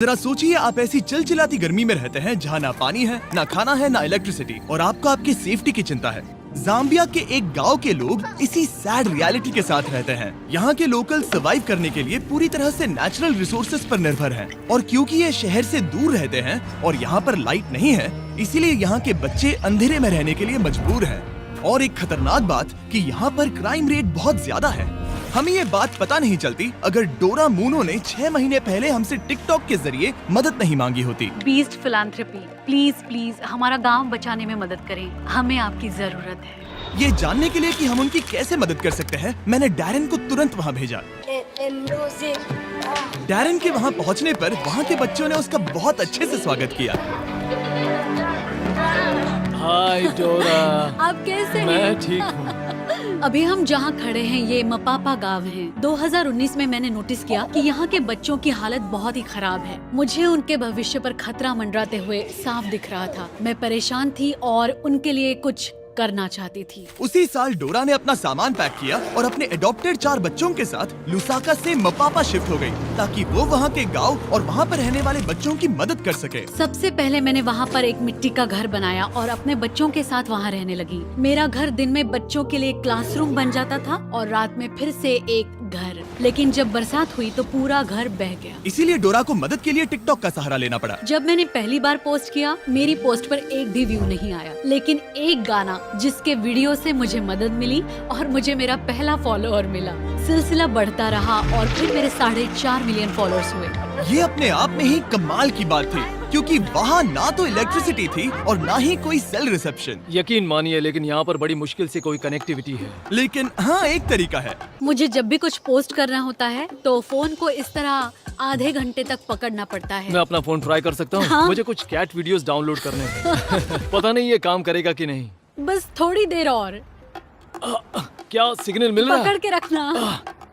जरा सोचिए, आप ऐसी चिलचिलाती गर्मी में रहते हैं जहाँ ना पानी है, ना खाना है, ना इलेक्ट्रिसिटी, और आपको आपकी सेफ्टी की चिंता है। जाम्बिया के एक गांव के लोग इसी सैड रियलिटी के साथ रहते हैं। यहाँ के लोकल सर्वाइव करने के लिए पूरी तरह से नेचुरल रिसोर्सेज पर निर्भर हैं, और क्योंकि ये शहर से दूर रहते हैं और यहाँ पर लाइट नहीं है, इसीलिए यहाँ के बच्चे अंधेरे में रहने के लिए मजबूर हैं। और एक खतरनाक बात कि यहाँ पर क्राइम रेट बहुत ज्यादा है। हमें ये बात पता नहीं चलती अगर डोरा मूनो ने 6 महीने पहले हमसे टिकटॉक के जरिए मदद नहीं मांगी होती। बीस्ट फिलैंथ्रोपी, प्लीज प्लीज हमारा गांव बचाने में मदद करें, हमें आपकी जरूरत है। ये जानने के लिए कि हम उनकी कैसे मदद कर सकते हैं, मैंने डैरन को तुरंत वहाँ भेजा। डैरन के वहाँ पहुँचने पर वहाँ के बच्चों ने उसका बहुत अच्छे से स्वागत किया। हाय डोरा। आप कैसे हैं? मैं ठीक हूँ। अभी हम जहाँ खड़े हैं ये मपापा गांव है। 2019 में मैंने नोटिस किया कि यहाँ के बच्चों की हालत बहुत ही खराब है। मुझे उनके भविष्य पर खतरा मंडराते हुए साफ दिख रहा था। मैं परेशान थी और उनके लिए कुछ करना चाहती थी। उसी साल डोरा ने अपना सामान पैक किया और अपने एडॉप्टेड 4 बच्चों के साथ लुसाका से मपापा शिफ्ट हो गई, ताकि वो वहाँ के गांव और वहाँ पर रहने वाले बच्चों की मदद कर सके। सबसे पहले मैंने वहाँ पर एक मिट्टी का घर बनाया और अपने बच्चों के साथ वहाँ रहने लगी। मेरा घर दिन में बच्चों के लिए क्लासरूम बन जाता था और रात में फिर से एक घर। लेकिन जब बरसात हुई तो पूरा घर बह गया। इसीलिए डोरा को मदद के लिए टिकटॉक का सहारा लेना पड़ा। जब मैंने पहली बार पोस्ट किया, मेरी पोस्ट पर एक भी व्यू नहीं आया, लेकिन एक गाना जिसके वीडियो से मुझे मदद मिली और मुझे मेरा पहला फॉलोअर मिला। सिलसिला बढ़ता रहा और फिर मेरे 4.5 मिलियन फॉलोअर्स हुए। ये अपने आप में ही कमाल की बात थी, क्योंकि वहाँ ना तो इलेक्ट्रिसिटी थी और ना ही कोई सेल रिसेप्शन। यकीन मानिए, लेकिन यहाँ पर बड़ी मुश्किल से कोई कनेक्टिविटी है। लेकिन हाँ, एक तरीका है। मुझे जब भी कुछ पोस्ट करना होता है तो फोन को इस तरह आधे घंटे तक पकड़ना पड़ता है। मैं अपना फोन ट्राई कर सकता हूँ? हाँ? मुझे कुछ कैट वीडियोस डाउनलोड करने हैं। पता नहीं ये काम करेगा कि नहीं। बस थोड़ी देर और। क्या सिग्नल मिल रहा पकड़ है? के रखना,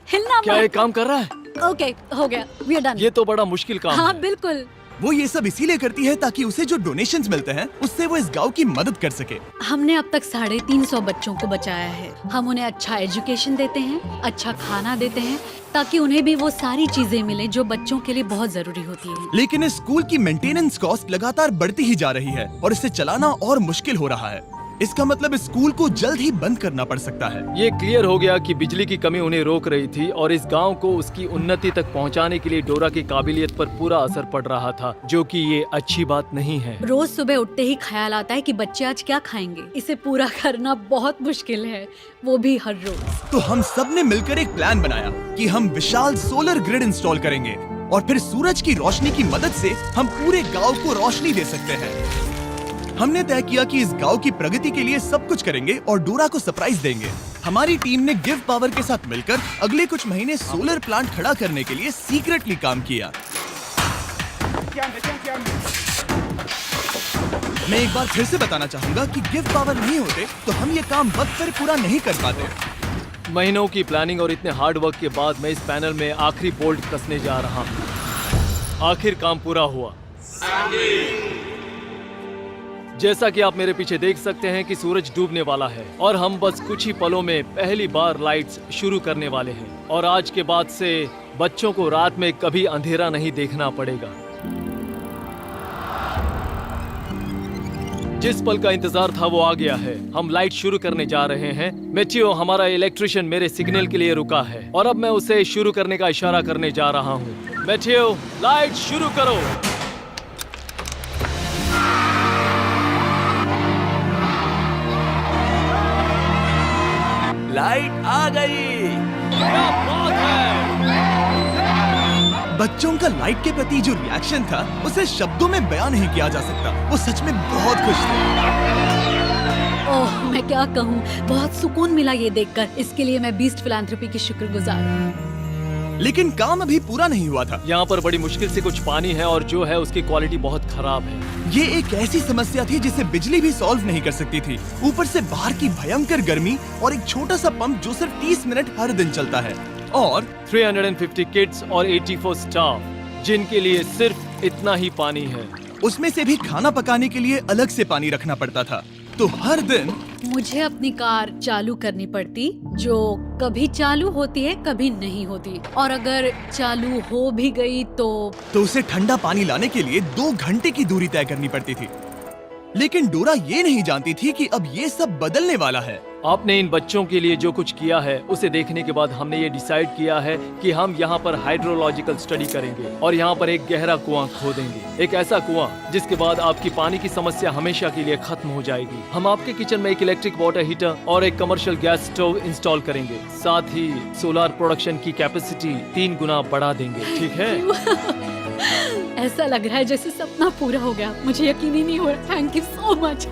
हिलना क्या मत। ये काम कर रहा है? ओके, हो गया, वी आर डन। ये तो बड़ा मुश्किल काम हाँ है। बिल्कुल। वो ये सब इसीलिए करती है ताकि उसे जो डोनेशंस मिलते हैं उससे वो इस गांव की मदद कर सके। हमने अब तक 350 बच्चों को बचाया है। हम उन्हें अच्छा एजुकेशन देते हैं, अच्छा खाना देते हैं, ताकि उन्हें भी वो सारी चीजें मिले जो बच्चों के लिए बहुत जरूरी होती है। लेकिन इस स्कूल की मेंटेनेंस कॉस्ट लगातार बढ़ती ही जा रही है और इसे चलाना और मुश्किल हो रहा है। इसका मतलब इस स्कूल को जल्द ही बंद करना पड़ सकता है। ये क्लियर हो गया कि बिजली की कमी उन्हें रोक रही थी और इस गांव को उसकी उन्नति तक पहुंचाने के लिए डोरा की काबिलियत पर पूरा असर पड़ रहा था, जो कि ये अच्छी बात नहीं है। रोज सुबह उठते ही ख्याल आता है कि बच्चे आज क्या खाएंगे। इसे पूरा करना बहुत मुश्किल है, वो भी हर रोज। तो हम सब ने मिलकर एक प्लान बनाया कि हम विशाल सोलर ग्रिड इंस्टॉल करेंगे और फिर सूरज की रोशनी की मदद से हम पूरे गांव को रोशनी दे सकते हैं। हमने तय किया कि इस गांव की प्रगति के लिए सब कुछ करेंगे और डोरा को सरप्राइज देंगे। हमारी टीम ने गिव पावर के साथ मिलकर अगले कुछ महीने सोलर प्लांट खड़ा करने के लिए सीक्रेटली काम किया। मैं एक बार फिर से बताना चाहूंगा कि गिव पावर नहीं होते तो हम ये काम वक्त पर पूरा नहीं कर पाते। महीनों की प्लानिंग और इतने हार्ड वर्क के बाद मैं इस पैनल में आखिरी बोल्ट कसने जा रहा हूँ। आखिर काम पूरा हुआ। जैसा कि आप मेरे पीछे देख सकते हैं कि सूरज डूबने वाला है और हम बस कुछ ही पलों में पहली बार लाइट्स शुरू करने वाले हैं। और आज के बाद से बच्चों को रात में कभी अंधेरा नहीं देखना पड़ेगा। जिस पल का इंतजार था वो आ गया है। हम लाइट शुरू करने जा रहे हैं। मेटियो, हमारा इलेक्ट्रिशियन, मेरे सिग्नल के लिए रुका है और अब मैं उसे शुरू करने का इशारा करने जा रहा हूँ। मेटियो, लाइट शुरू करो। लाइट आ गई। क्या बात है! बच्चों का लाइट के प्रति जो रिएक्शन था उसे शब्दों में बयान नहीं किया जा सकता। वो सच में बहुत खुश थे। ओह, मैं क्या कहूँ, बहुत सुकून मिला ये देखकर। इसके लिए मैं बीस्ट फिलैंथ्रोपी की शुक्रगुजार हूँ। लेकिन काम अभी पूरा नहीं हुआ था। यहाँ पर बड़ी मुश्किल से कुछ पानी है और जो है उसकी क्वालिटी बहुत खराब है। ये एक ऐसी समस्या थी जिसे बिजली भी सॉल्व नहीं कर सकती थी। ऊपर से बाहर की भयंकर गर्मी और एक छोटा सा पंप जो सिर्फ 30 मिनट हर दिन चलता है और 350 किड्स और 84 स्टाफ जिनके लिए सिर्फ इतना ही पानी है। उसमें से भी खाना पकाने के लिए अलग से पानी रखना पड़ता था। तो हर दिन मुझे अपनी कार चालू करनी पड़ती, जो कभी चालू होती है कभी नहीं होती, और अगर चालू हो भी गई तो उसे ठंडा पानी लाने के लिए 2 घंटे की दूरी तय करनी पड़ती थी। लेकिन डोरा ये नहीं जानती थी कि अब ये सब बदलने वाला है। आपने इन बच्चों के लिए जो कुछ किया है उसे देखने के बाद हमने ये डिसाइड किया है कि हम यहाँ पर हाइड्रोलॉजिकल स्टडी करेंगे और यहाँ पर एक गहरा कुआं खोदेंगे, एक ऐसा कुआं जिसके बाद आपकी पानी की समस्या हमेशा के लिए खत्म हो जाएगी। हम आपके किचन में एक इलेक्ट्रिक वाटर हीटर और एक कमर्शियल गैस स्टोव इंस्टॉल करेंगे, साथ ही सोलर प्रोडक्शन की कैपेसिटी 3 गुना बढ़ा देंगे। ठीक है? ऐसा लग रहा है जैसे सपना पूरा हो गया। मुझे यकीन ही नहीं हो रहा। Thank you so much.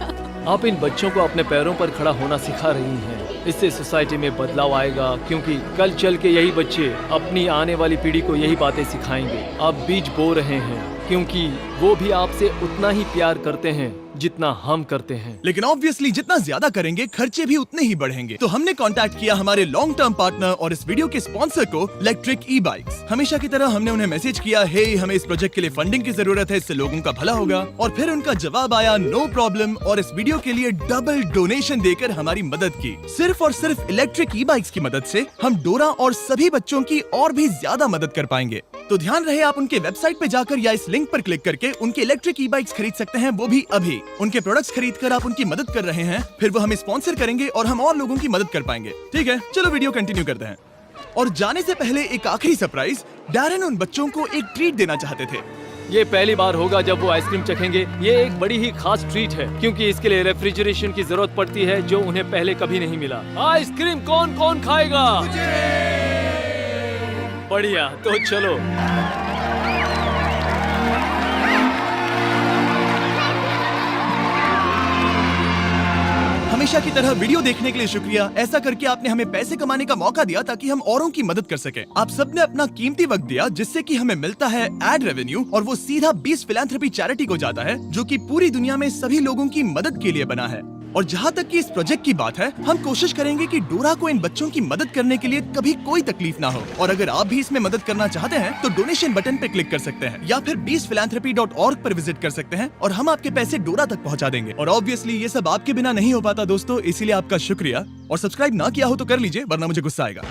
आप इन बच्चों को अपने पैरों पर खड़ा होना सिखा रही हैं। इससे सोसाइटी में बदलाव आएगा, क्योंकि कल चल के यही बच्चे अपनी आने वाली पीढ़ी को यही बातें सिखाएंगे। आप बीज बो रहे हैं, क्योंकि वो भी आपसे उतना ही प्यार करते हैं जितना हम करते हैं। लेकिन ऑब्वियसली जितना ज्यादा करेंगे खर्चे भी उतने ही बढ़ेंगे। तो हमने कांटेक्ट किया हमारे लॉन्ग टर्म पार्टनर और इस वीडियो के स्पॉन्सर को, इलेक्ट्रिक ई-बाइक्स। हमेशा की तरह हमने उन्हें मैसेज किया, हे हमें इस प्रोजेक्ट के लिए फंडिंग की जरूरत है, इससे लोगों का भला होगा। और फिर उनका जवाब आया, नो प्रॉब्लम, और इस वीडियो के लिए डबल डोनेशन देकर हमारी मदद की। सिर्फ और सिर्फ इलेक्ट्रिक ई-बाइक्स की मदद से हम डोरा और सभी बच्चों की और भी ज्यादा मदद कर पाएंगे। तो ध्यान रहे, आप उनके वेबसाइट पे जाकर या इस लिंक पर क्लिक करके उनके इलेक्ट्रिक ई-बाइक्स खरीद सकते हैं, वो भी अभी। उनके प्रोडक्ट्स खरीदकर आप उनकी मदद कर रहे हैं, फिर वो हमें स्पॉन्सर करेंगे और हम और लोगों की मदद कर पाएंगे। ठीक है, चलो वीडियो कंटिन्यू करते हैं। और जाने से पहले एक आखिरी सरप्राइज, डैरेन उन बच्चों को एक ट्रीट देना चाहते थे। ये पहली बार होगा जब वो आइसक्रीम चखेंगे। ये एक बड़ी ही खास ट्रीट है, क्योंकि इसके लिए रेफ्रिजरेशन की जरूरत पड़ती है, जो उन्हें पहले कभी नहीं मिला। आइसक्रीम कौन कौन खाएगा? बढ़िया, तो चलो। हमेशा की तरह वीडियो देखने के लिए शुक्रिया। ऐसा करके आपने हमें पैसे कमाने का मौका दिया ताकि हम औरों की मदद कर सके। आप सबने अपना कीमती वक्त दिया, जिससे कि हमें मिलता है एड रेवेन्यू, और वो सीधा 20 फिलैंथ्रोपी चैरिटी को जाता है, जो कि पूरी दुनिया में सभी लोगों की मदद के लिए बना है। और जहाँ तक कि इस प्रोजेक्ट की बात है, हम कोशिश करेंगे कि डोरा को इन बच्चों की मदद करने के लिए कभी कोई तकलीफ ना हो। और अगर आप भी इसमें मदद करना चाहते हैं तो डोनेशन बटन पे क्लिक कर सकते हैं, या फिर 20philanthropy.org पर विजिट कर सकते हैं और हम आपके पैसे डोरा तक पहुँचा देंगे। और ऑब्वियसली ये सब आपके बिना नहीं हो पाता दोस्तों, इसीलिए आपका शुक्रिया। और सब्सक्राइब ना किया हो तो कर लीजिए, वरना मुझे गुस्सा आएगा।